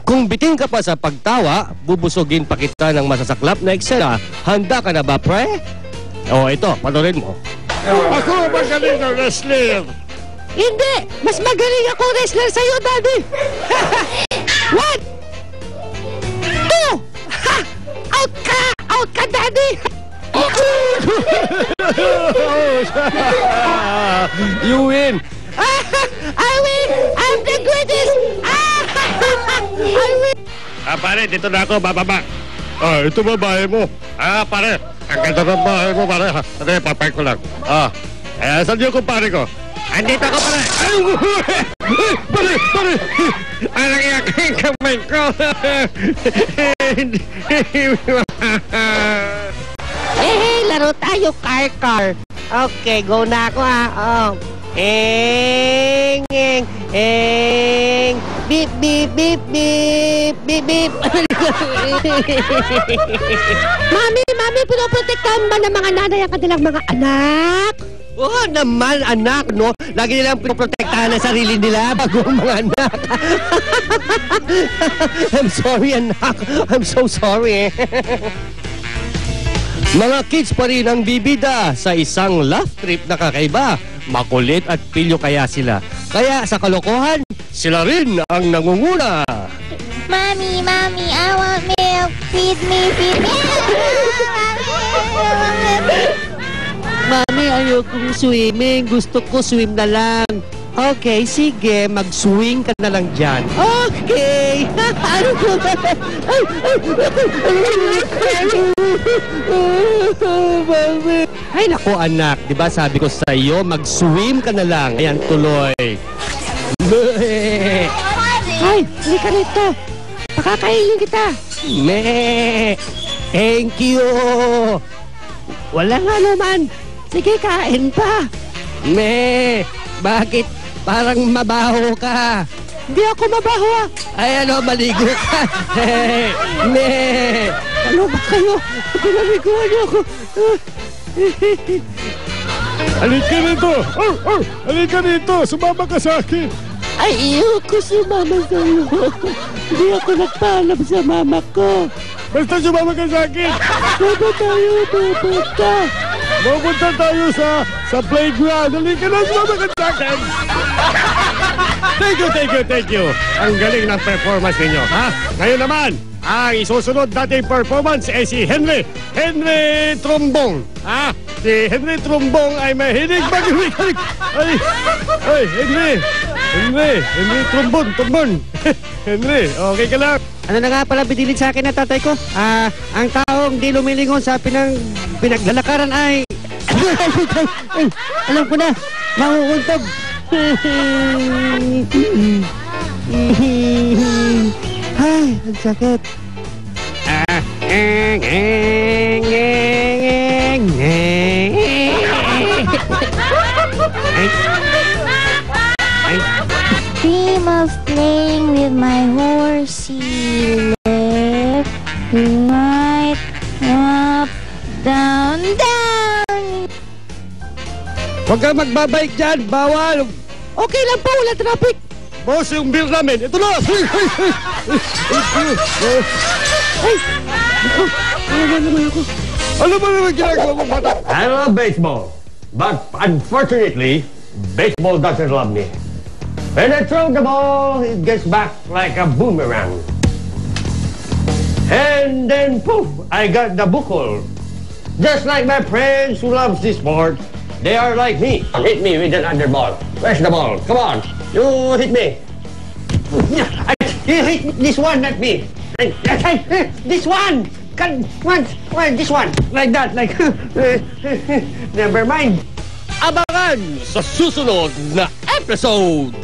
Kung bitin ka pa sa pagtawa, bubusugin pa kita ng masasaklap na eksena. Handa ka na ba, pre? O, ito, panorin mo. Ako magaling na wrestler. Hindi! Mas magaling ako wrestler sa'yo, Daddy! 1, 2! Ha! Out ka! Out ka, Daddy! You win! I win! I'm the greatest! I win! Pare, dito na ako, bababa. Ito babae mo. Pare, ang ganda ng bahay mo, pare. Papay ko lang. Saan yung kumpare ko? Andito ako, pare. Pare! Alang iyak yung kamay ko. Hey, laro tayo, car. Okay, go na ako, ha. Eng. Beep. Mami, pinoprotektahan ba ng mga nanay ang kanilang mga anak? Oo naman, anak, no? Lagi nilang pinoprotektahan ang sarili nila bago ang mga anak. I'm sorry, anak. I'm so sorry. Mga kids pa rin ang bibida sa isang laugh trip na kakaiba. Makulit at pilyo kaya sila. Kaya sa kalokohan, sila rin ang nangunguna. Mommy, I want milk. Feed me. Mami, ayokong swimming. Gusto ko swim na lang. Okay, sige. Mag-swing ka na lang dyan. Okay! Ay, naku anak. Diba sabi ko sa iyo, mag-swim ka na lang. Ayan, tuloy. Ay, hindi ka rito. Pakakainin kita. Thank you. Wala nga naman. Sige, kain pa. Bakit parang mabaho ka? Hindi ako mabaho, ah. Ay, ano, maligo ka. Ano ba kayo? Pinaliguan niyo ako. Halika rito. Halika rito. Sumama ka sa akin. Ay, ayoko sumama sa'yo. Hindi ako nagpaalam sa mama ko. Basta sumama ka sa akin. Saan ba tayo pupunta? Pupunta tayo sa playground. Halika na, sumama ka sa akin. Thank you. Ang galing ng performance ninyo, ha? Ngayon naman, ang isusunod nating performance ay si Henry Trombong. Si Henry Trombong ay mahilig mag-winig. Henry Trombon. Henry, okay ka lang? Ano na nga pala binilid sa akin na tatay ko? Ang taong di lumilingon sa pinaglalakaran ay... alam ko na, mahuuntog. Ay, ang sakit. Dream of playing with my horsey. Left, right, up, down. Huwag ka magbabike dyan, bawal. Okay lang po, wala traffic. Boss, yung beer namin, ito na. Ano ba naman ginagawa mo, bata? I love baseball, but unfortunately, baseball doesn't love me. When I throw the ball, it gets back like a boomerang. And then poof, I got the buckle. Just like my friends who loves this sport, they are like me. Hit me with another ball. Where's the ball? Come on, you hit me. You hit this one, not me. This one. This one. Like that, like. Never mind. Abangan sa susunod na episode.